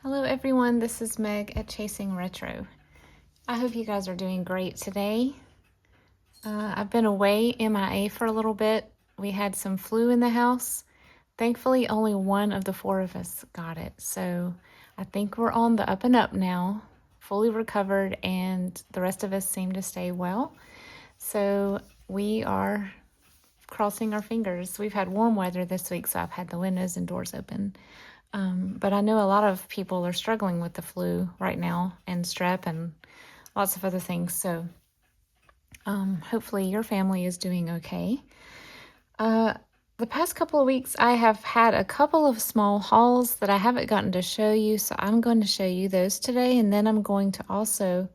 Hello everyone, this is Meg at Chasing Retro. I hope you guys are doing great today. I've been away MIA for a little bit. We had some flu in the house. Thankfully, only one of the four of us got it. So I think we're on the up and up now, fully recovered, and the rest of us seem to stay well. So we are crossing our fingers. We've had warm weather this week, so I've had the windows and doors open. But I know a lot of people are struggling with the flu right now and strep and lots of other things. So hopefully your family is doing okay. The past couple of weeks, I have had a couple of small hauls that I haven't gotten to show you. So I'm going to show you those today. And then I'm going to also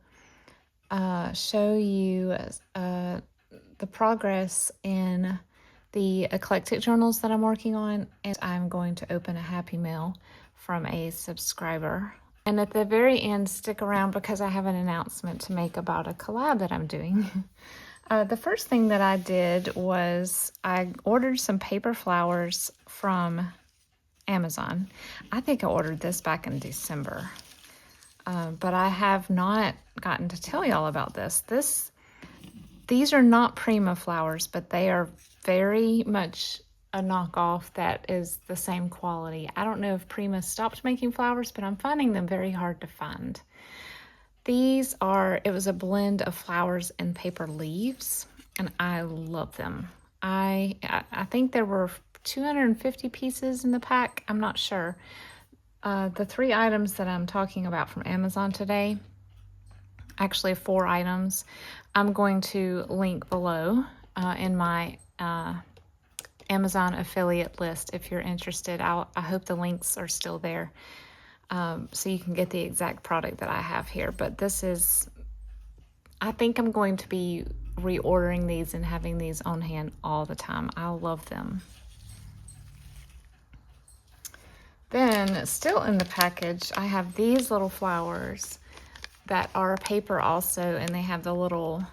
show you the progress in the eclectic journals that I'm working on, and I'm going to open a Happy Mail from a subscriber. And at the very end, stick around because I have an announcement to make about a collab that I'm doing. The first thing that I did was I ordered some paper flowers from Amazon. I think I ordered this back in December, but I have not gotten to tell y'all about this. These are not Prima flowers, but they are very much a knockoff that is the same quality. I don't know if Prima stopped making flowers, but I'm finding them very hard to find. It was a blend of flowers and paper leaves, and I love them. I think there were 250 pieces in the pack. I'm not sure. The 3 items that I'm talking about from Amazon today, actually 4 items, I'm going to link below in my Amazon affiliate list if you're interested. I hope the links are still there so you can get the exact product that I have here. But I think I'm going to be reordering these and having these on hand all the time. I love them. Then, still in the package, I have these little flowers that are paper also, and they have the little,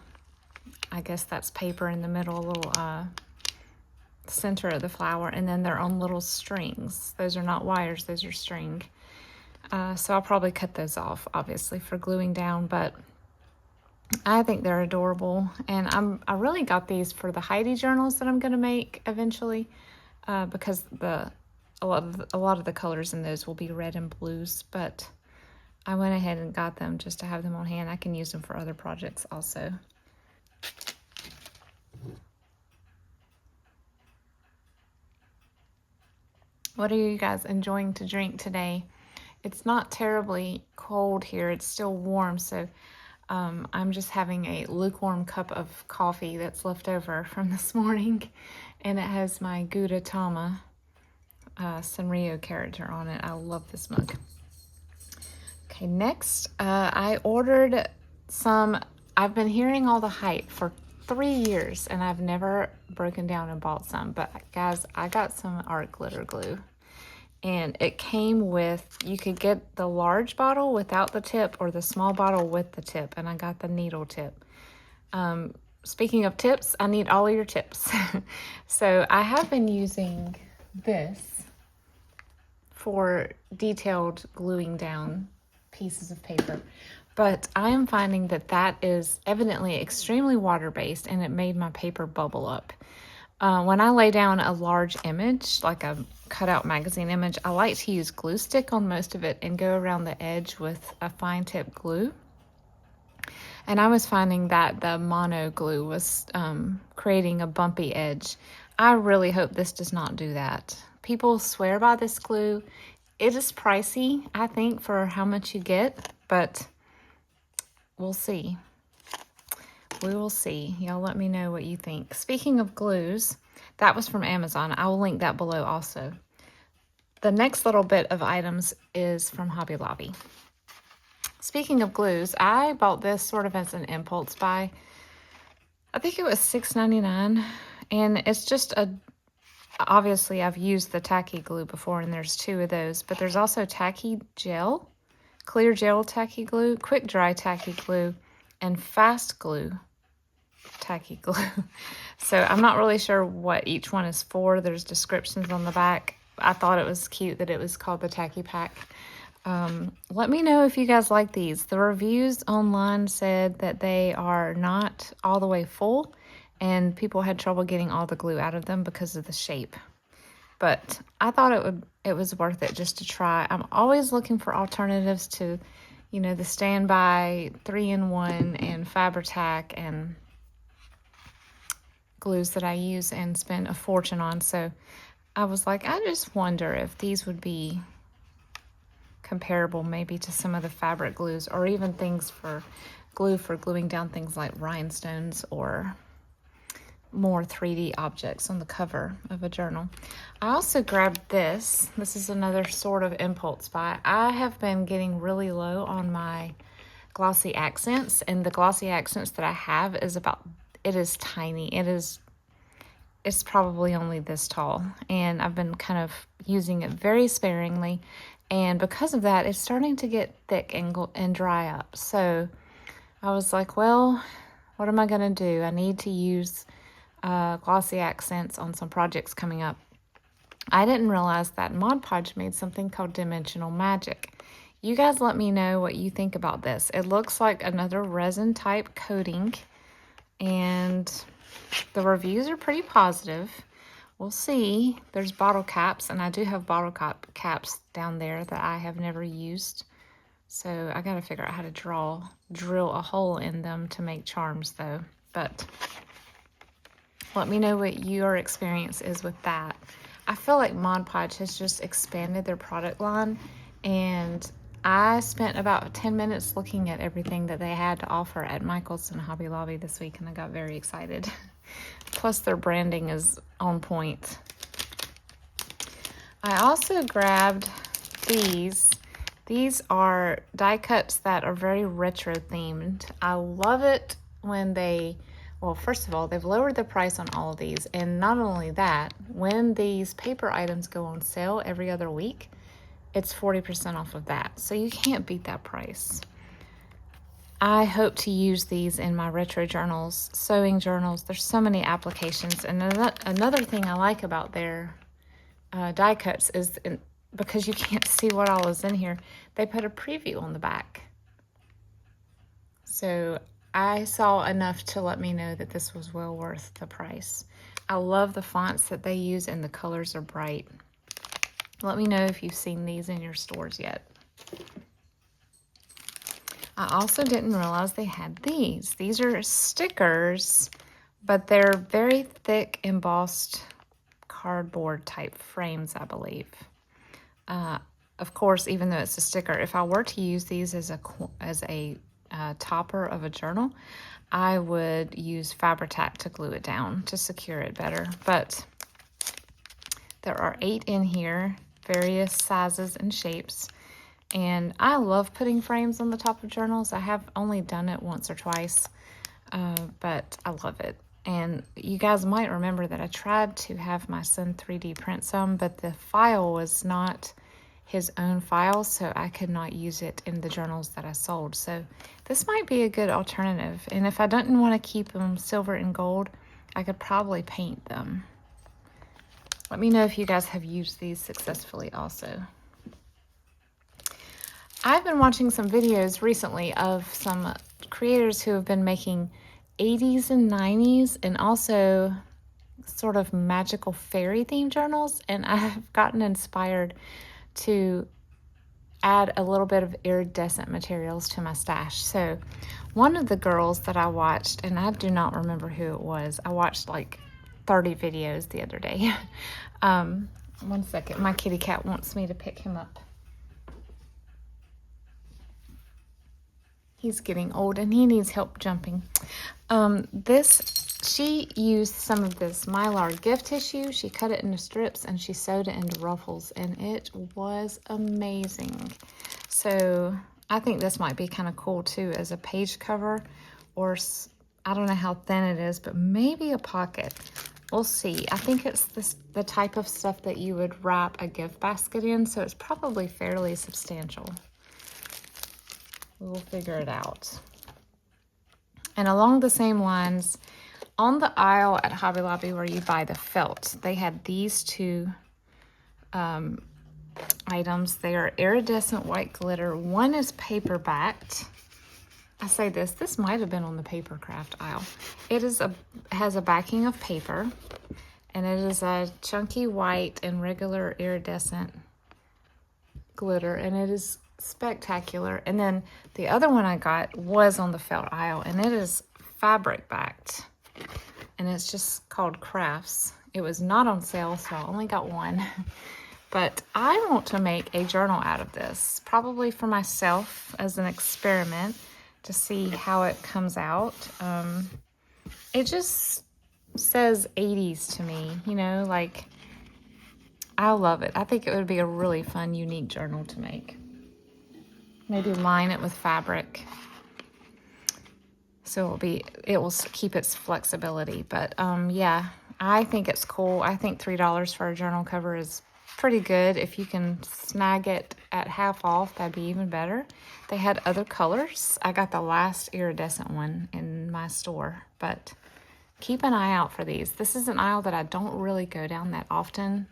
I guess that's paper in the middle, little center of the flower, and then they're on little strings. Those are not wires, those are string. So I'll probably cut those off, obviously, for gluing down, but I think they're adorable. And I really got these for the Heidi journals that I'm going to make eventually, because a lot of the colors in those will be red and blues, but I went ahead and got them just to have them on hand. I can use them for other projects also. What are you guys enjoying to drink today? It's not terribly cold here. It's still warm, so I'm just having a lukewarm cup of coffee that's left over from this morning, and it has my Gudetama Sanrio character on it. I love this mug. Okay, next, I ordered some. I've been hearing all the hype for 3 years, and I've never broken down and bought some. But guys, I got some art glitter glue, and it came with, you could get the large bottle without the tip or the small bottle with the tip, and I got the needle tip. Speaking of tips, I need all of your tips. So I have been using this for detailed gluing down pieces of paper, but I am finding that is evidently extremely water-based, and it made my paper bubble up. When I lay down a large image, like a cutout magazine image, I like to use glue stick on most of it and go around the edge with a fine tip glue. And I was finding that the mono glue was creating a bumpy edge. I really hope this does not do that. People swear by this glue. It is pricey, I think, for how much you get, but we'll see. We will see. Y'all let me know what you think. Speaking of glues, that was from Amazon. I will link that below also. The next little bit of items is from Hobby Lobby. Speaking of glues, I bought this sort of as an impulse buy. I think it was $6.99, and it's just obviously I've used the tacky glue before, and there's 2 of those, but there's also tacky gel, clear gel tacky glue, quick dry tacky glue, and fast glue tacky glue. So I'm not really sure what each one is for. There's descriptions on the back. I thought it was cute that it was called the tacky pack. Let me know if you guys like these. The reviews online said that they are not all the way full, and people had trouble getting all the glue out of them because of the shape. But I thought it was worth it just to try. I'm always looking for alternatives to, you know, the standby 3-in-1 and Fabri-Tac and glues that I use and spend a fortune on. So I was like, I just wonder if these would be comparable maybe to some of the fabric glues, or even things for glue for gluing down things like rhinestones or more 3D objects on the cover of a journal. I also grabbed this. This is another sort of impulse buy. I have been getting really low on my glossy accents, and the glossy accents that I have is it is tiny. It's probably only this tall, and I've been kind of using it very sparingly, and because of that, it's starting to get thick and dry up. So I was like, well, what am I going to do? I need to use glossy accents on some projects coming up. I didn't realize that Mod Podge made something called Dimensional Magic. You guys let me know what you think about this. It looks like another resin type coating, and the reviews are pretty positive. We'll see. There's bottle caps, and I do have bottle caps down there that I have never used. So I got to figure out how to drill a hole in them to make charms though. But let me know what your experience is with that. I feel like Mod Podge has just expanded their product line, and I spent about 10 minutes looking at everything that they had to offer at Michael's and Hobby Lobby this week, and I got very excited. Plus their branding is on point. I also grabbed these. These are die cuts that are very retro themed. I love it when well, first of all, they've lowered the price on all of these. And not only that, when these paper items go on sale every other week, it's 40% off of that. So you can't beat that price. I hope to use these in my retro journals, sewing journals. There's so many applications. And another thing I like about their die cuts is because you can't see what all is in here, they put a preview on the back. So I saw enough to let me know that this was well worth the price. I love the fonts that they use, and the colors are bright. Let me know if you've seen these in your stores yet. I also didn't realize they had these. These are stickers, but they're very thick embossed cardboard type frames, I believe. Of course, even though it's a sticker, if I were to use these as a topper of a journal, I would use Fabri-Tac to glue it down to secure it better. But there are 8 in here, various sizes and shapes. And I love putting frames on the top of journals. I have only done it once or twice, but I love it. And you guys might remember that I tried to have my son 3D print some, but the file was not his own file, so I could not use it in the journals that I sold. So this might be a good alternative. And if I didn't want to keep them silver and gold, I could probably paint them. Let me know if you guys have used these successfully also. I've been watching some videos recently of some creators who have been making 80s and 90s and also sort of magical fairy themed journals, and I've gotten inspired to add a little bit of iridescent materials to my stash. So one of the girls that I watched, and I do not remember who it was, I watched like 30 videos the other day. 1 second, my kitty cat wants me to pick him up. He's getting old and he needs help jumping. She used some of this Mylar gift tissue. She cut it into strips and she sewed it into ruffles, and it was amazing. So I think this might be kind of cool too as a page cover, or I don't know how thin it is, but maybe a pocket. We'll see. I think it's the type of stuff that you would wrap a gift basket in, so it's probably fairly substantial. We'll figure it out. And along the same lines, on the aisle at Hobby Lobby where you buy the felt, they had these two items. They are iridescent white glitter. One is paper backed. I say this might have been on the paper craft aisle. It has a backing of paper, and it is a chunky white and regular iridescent glitter, and it is spectacular. And then the other one I got was on the felt aisle, and it is fabric backed, and it's just called Crafts. It was not on sale, so I only got one. But I want to make a journal out of this, probably for myself as an experiment to see how it comes out. It just says 80s to me, you know, like, I love it. I think it would be a really fun, unique journal to make. Maybe line it with fabric, so it will keep its flexibility. But yeah, I think it's cool. I think $3 for a journal cover is pretty good. If you can snag it at half off, that'd be even better. They had other colors. I got the last iridescent one in my store, but keep an eye out for these. This is an aisle that I don't really go down that often.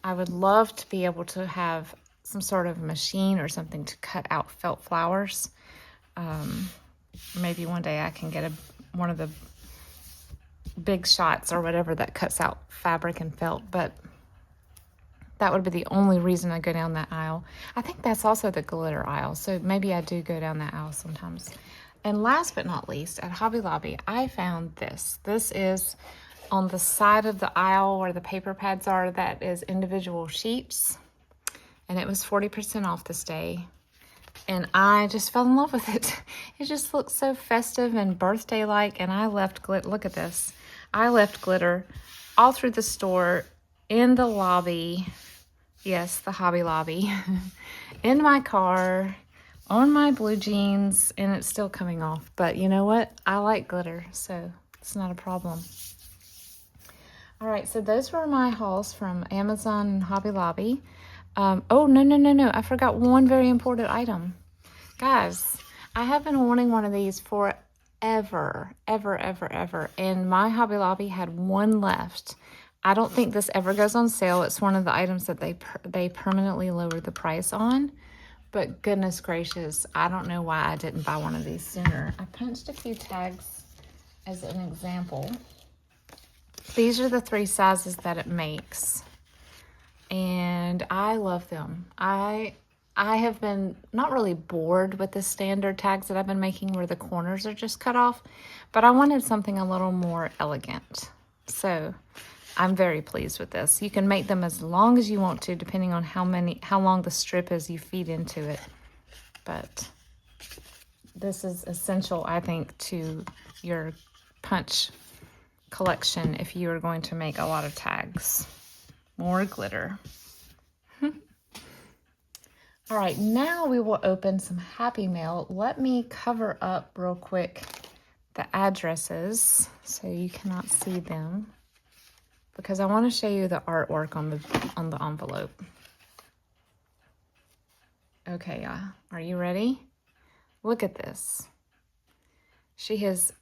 I would love to be able to have some sort of machine or something to cut out felt flowers. Maybe one day I can get one of the big shots or whatever that cuts out fabric and felt, but that would be the only reason I go down that aisle. I think that's also the glitter aisle, so maybe I do go down that aisle sometimes. And last but not least, at Hobby Lobby, I found this. This is on the side of the aisle where the paper pads are, that is individual sheets. And it was 40% off this day. And I just fell in love with it. It just looks so festive and birthday-like. And I left glitter, look at this. I left glitter all through the store, in the lobby. Yes, the Hobby Lobby. In my car, on my blue jeans, and it's still coming off. But you know what? I like glitter, so it's not a problem. All right, so those were my hauls from Amazon and Hobby Lobby. Oh, no. I forgot one very important item. Guys, I have been wanting one of these for ever. And my Hobby Lobby had one left. I don't think this ever goes on sale. It's one of the items that they permanently lowered the price on. But goodness gracious, I don't know why I didn't buy one of these sooner. I punched a few tags as an example. These are the 3 sizes that it makes. And I love them. I have been not really bored with the standard tags that I've been making where the corners are just cut off, but I wanted something a little more elegant. So I'm very pleased with this. You can make them as long as you want to, depending on how long the strip is you feed into it. But this is essential, I think, to your punch collection if you are going to make a lot of tags. More glitter. All right, now we will open some Happy Mail. Let me cover up real quick the addresses so you cannot see them, because I want to show you the artwork on the envelope. Okay, are you ready? Look at this. She has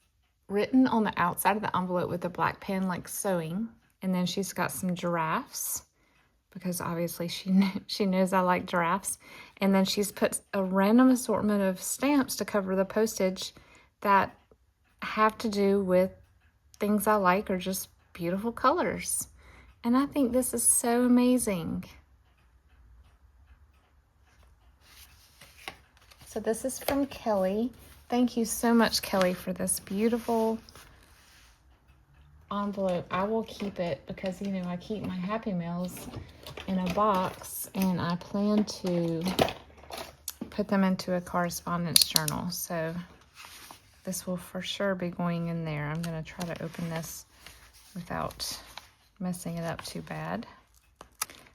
written on the outside of the envelope with a black pen, like sewing, and then she's got some giraffes, because obviously she knows I like giraffes. And then she's put a random assortment of stamps to cover the postage that have to do with things I like or just beautiful colors. And I think this is so amazing. So this is from Kelly. Thank you so much, Kelly, for this beautiful envelope. I will keep it because, you know, I keep my Happy Meals in a box, and I plan to put them into a correspondence journal. So this will for sure be going in there. I'm going to try to open this without messing it up too bad.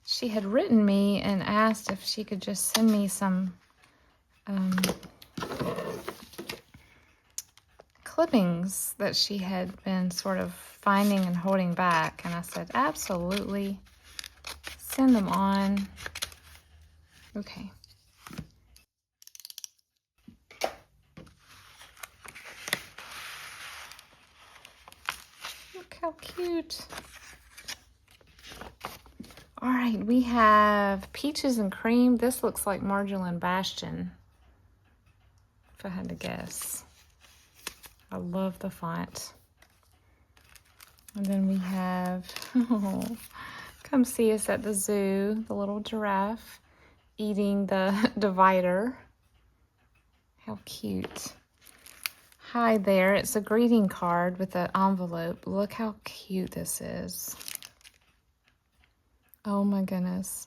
She had written me and asked if she could just send me some clippings that she had been sort of finding and holding back, and I said absolutely, send them on. Okay. Look how cute. All right, we have Peaches and Cream. This looks like Marjolaine Bastion, if I had to guess. I love the font. And then we have, oh, come see us at the zoo, the little giraffe eating the divider. How cute. Hi there, it's a greeting card with an envelope. Look how cute this is. Oh my goodness.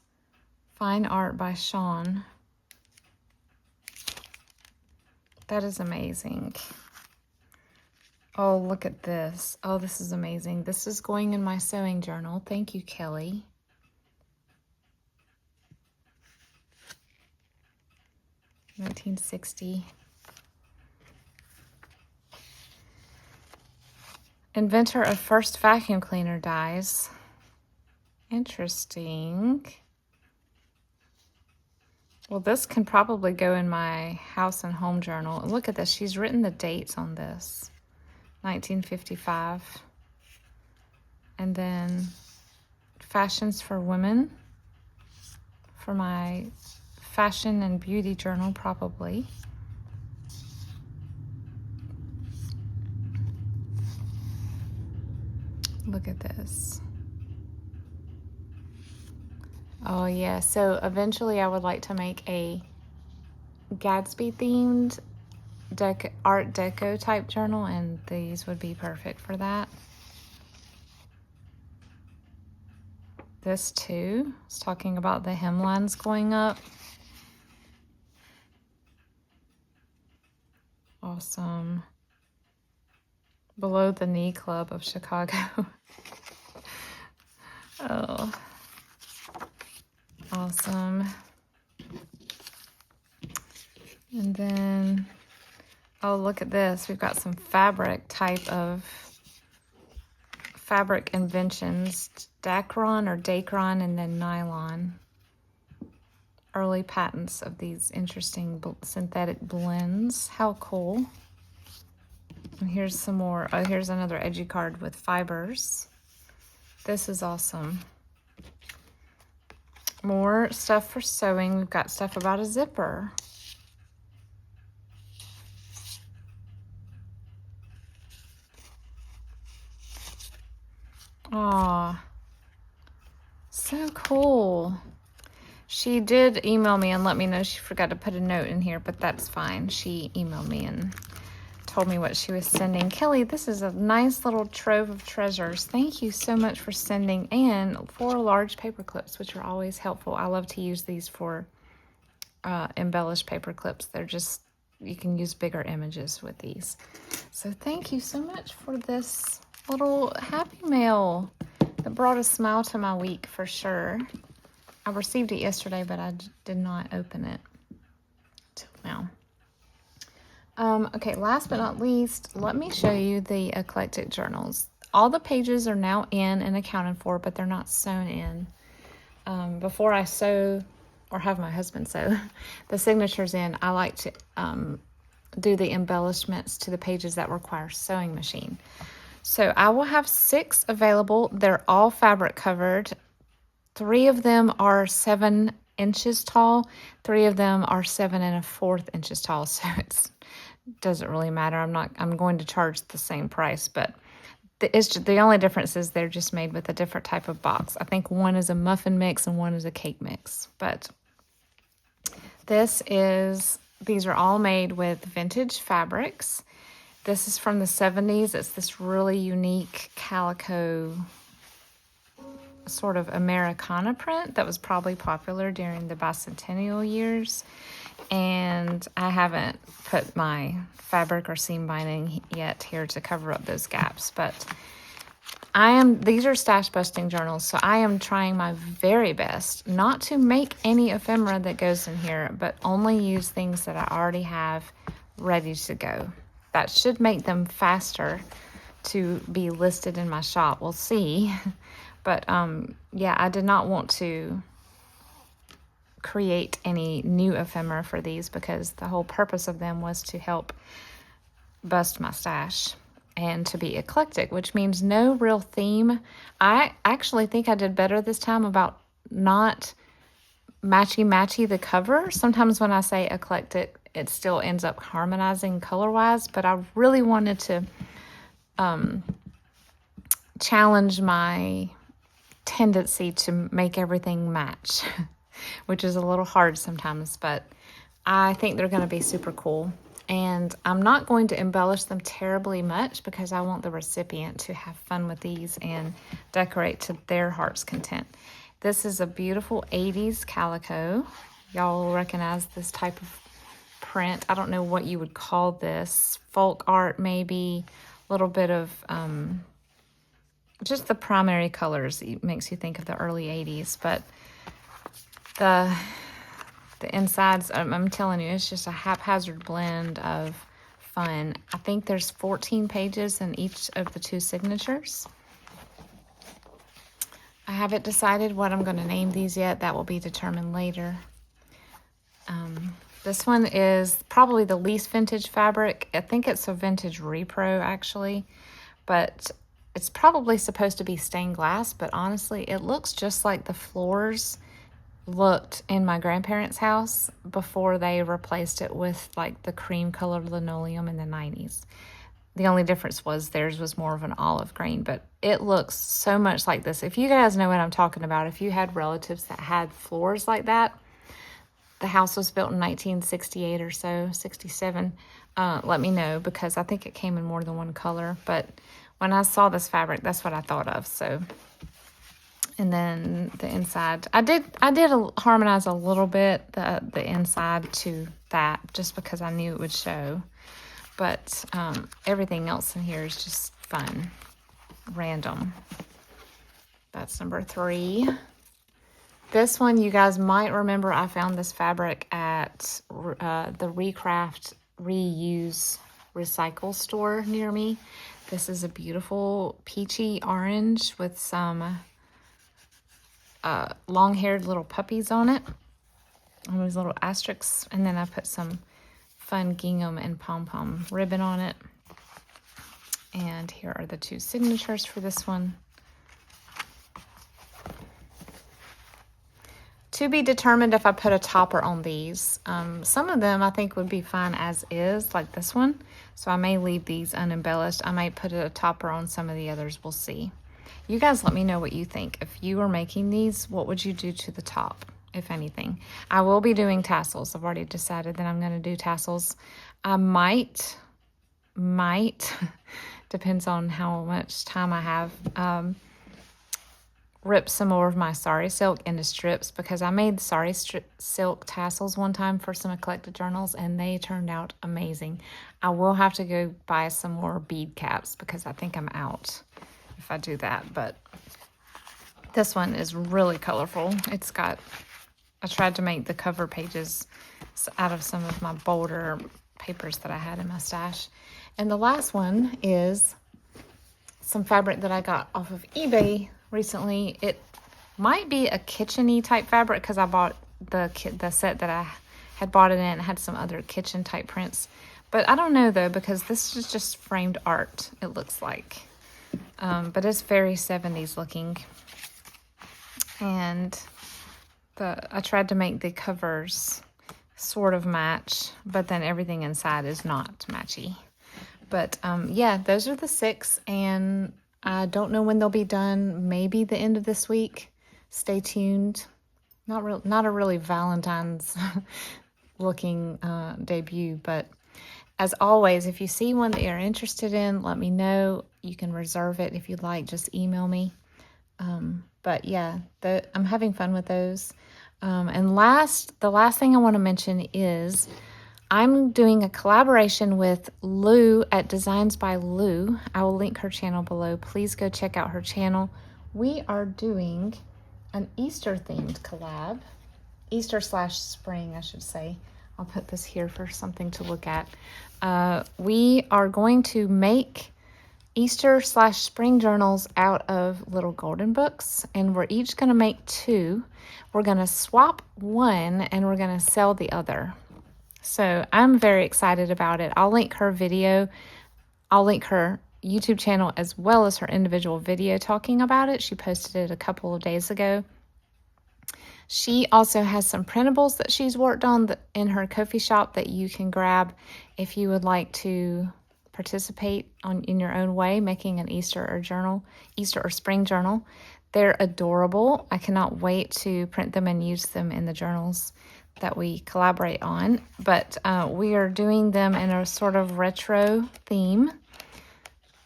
Fine art by Sean. That is amazing. Oh, look at this. Oh, this is amazing. This is going in my sewing journal. Thank you, Kelly. $19.60. Inventor of first vacuum cleaner dies. Interesting. Well, this can probably go in my house and home journal. Look at this. She's written the dates on this. 1955. And then Fashions for Women for my fashion and beauty journal, probably. Look at this. Oh yeah, so eventually I would like to make a Gatsby themed Art Deco type journal, and these would be perfect for that. This too, it's talking about the hemlines going up. Awesome. Below the Knee Club of Chicago. Oh. Awesome. And then, oh, look at this. We've got some fabric type of fabric inventions. Dacron or Dacron, and then nylon. Early patents of these interesting synthetic blends. How cool. And here's some more. Oh, here's another edgy card with fibers. This is awesome. More stuff for sewing. We've got stuff about a zipper. Aw, so cool. She did email me and let me know she forgot to put a note in here, but that's fine. She emailed me and told me what she was sending. Kelly, this is a nice little trove of treasures. Thank you so much for sending, and 4 large paper clips, which are always helpful. I love to use these for embellished paper clips. They're just, you can use bigger images with these. So thank you so much for this little happy mail that brought a smile to my week for sure. I received it yesterday, but I did not open it till now. Okay, last but not least, let me show you the eclectic journals. All the pages are now in and accounted for, but they're not sewn in. Before I sew or have my husband sew the signatures in, I like to do the embellishments to the pages that require sewing machine. So I will have 6 available. They're all fabric covered. 3 of them are 7 inches tall. 3 of them are 7 1/4 inches tall. So it doesn't really matter. I'm going to charge the same price, but the only difference is they're just made with a different type of box. I think one is a muffin mix and one is a cake mix. But these are all made with vintage fabrics. This is from the 70s. It's this really unique calico sort of Americana print that was probably popular during the bicentennial years. And I haven't put my fabric or seam binding yet here to cover up those gaps, but these are stash busting journals, so I am trying my very best not to make any ephemera that goes in here, but only use things that I already have ready to go. That should make them faster to be listed in my shop. We'll see. But yeah, I did not want to create any new ephemera for these because the whole purpose of them was to help bust my stash and to be eclectic, which means no real theme. I actually think I did better this time about not matchy-matchy the cover. Sometimes when I say eclectic, it still ends up harmonizing color-wise, but I really wanted to challenge my tendency to make everything match, which is a little hard sometimes, but I think they're going to be super cool. And I'm not going to embellish them terribly much because I want the recipient to have fun with these and decorate to their heart's content. This is a beautiful 80s calico. Y'all will recognize this type of print. I don't know what you would call this. Folk art maybe. A little bit of just the primary colors makes you think of the early 80s. But the insides, I'm telling you, it's just a haphazard blend of fun. I think there's 14 pages in each of the 2 signatures. I haven't decided what I'm going to name these yet. That will be determined later. This one is probably the least vintage fabric. I think it's a vintage repro, actually. But it's probably supposed to be stained glass. But honestly, it looks just like the floors looked in my grandparents' house before they replaced it with like the cream colored linoleum in the 90s. The only difference was theirs was more of an olive green, but it looks so much like this. If you guys know what I'm talking about, if you had relatives that had floors like that, the house was built in 1968 or so, 67, let me know, because I think it came in more than one color. But when I saw this fabric, that's what I thought of. So, and then the inside, I did harmonize a little bit the inside to that, just because I knew it would show. But everything else in here is just fun, random. That's number 3. This one, you guys might remember, I found this fabric at the Recraft Reuse Recycle store near me. This is a beautiful peachy orange with some long-haired little puppies on it. And those little asterisks. And then I put some fun gingham and pom-pom ribbon on it. And here are the 2 signatures for this one. To be determined if I put a topper on these. Some of them I think would be fine as is, like this one. So I may leave these unembellished. I might put a topper on some of the others. We'll see. You guys let me know what you think. If you were making these, what would you do to the top, if anything? I will be doing tassels. I've already decided that I'm going to do tassels. I might, depends on how much time I have, rip some more of my sari silk into strips, because I made sari silk tassels one time for some eclectic journals and they turned out amazing. I will have to go buy some more bead caps because I think I'm out if I do that. But this one is really colorful. It's got, I tried to make the cover pages out of some of my bolder papers that I had in my stash. And the last one is some fabric that I got off of eBay recently. It might be a kitchen-y type fabric because I bought the set that I had bought it in. It had some other kitchen type prints, but I don't know though, because this is just framed art, it looks like. But it's very 70s looking. And I tried to make the covers sort of match, but then everything inside is not matchy. But yeah, those are the 6, and I don't know when they'll be done. Maybe the end of this week. Stay tuned. Not a really Valentine's looking debut, but as always, if you see one that you're interested in, let me know. You can reserve it if you'd like. Just email me. But yeah, I'm having fun with those. And the last thing I want to mention is I'm doing a collaboration with Lou at Designs by Lou. I will link her channel below. Please go check out her channel. We are doing an Easter themed collab. Easter/spring, I should say. I'll put this here for something to look at. We are going to make Easter/spring journals out of little golden books, and we're each going to make 2. We're going to swap one and we're going to sell the other. So I'm very excited about it. I'll link her video. I'll link her YouTube channel as well as her individual video talking about it. She posted it a couple of days ago. She also has some printables that she's worked on in her Ko-fi shop that you can grab if you would like to participate in your own way, making an Easter or spring journal. They're adorable. I cannot wait to print them and use them in the journals that we collaborate on. But we are doing them in a sort of retro theme,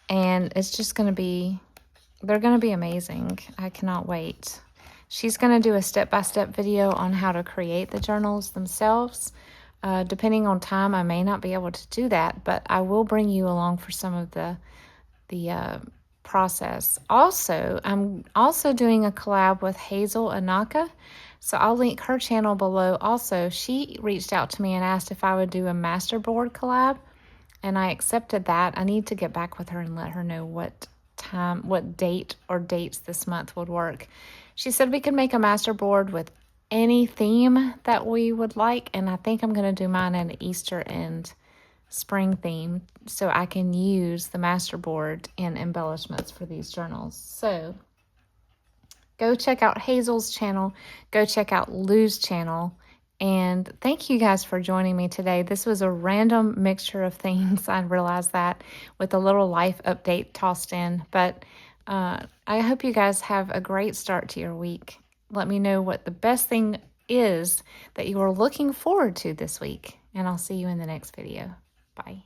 and it's just going to be, they're going to be amazing. I cannot wait. She's going to do a step-by-step video on how to create the journals themselves. Depending on time, I may not be able to do that, but I will bring you along for some of the process. Also, I'm also doing a collab with Hazel Anaka, so I'll link her channel below. Also, she reached out to me and asked if I would do a masterboard collab, and I accepted that. I need to get back with her and let her know what time, what date or dates this month would work. She said we could make a masterboard with any theme that we would like, and I think I'm going to do mine in Easter and spring theme so I can use the masterboard and embellishments for these journals. So go check out Hazel's channel, go check out Lou's channel, and thank you guys for joining me today. This was a random mixture of things, I realized that, with a little life update tossed in, but I hope you guys have a great start to your week. Let me know what the best thing is that you are looking forward to this week, and I'll see you in the next video. Bye.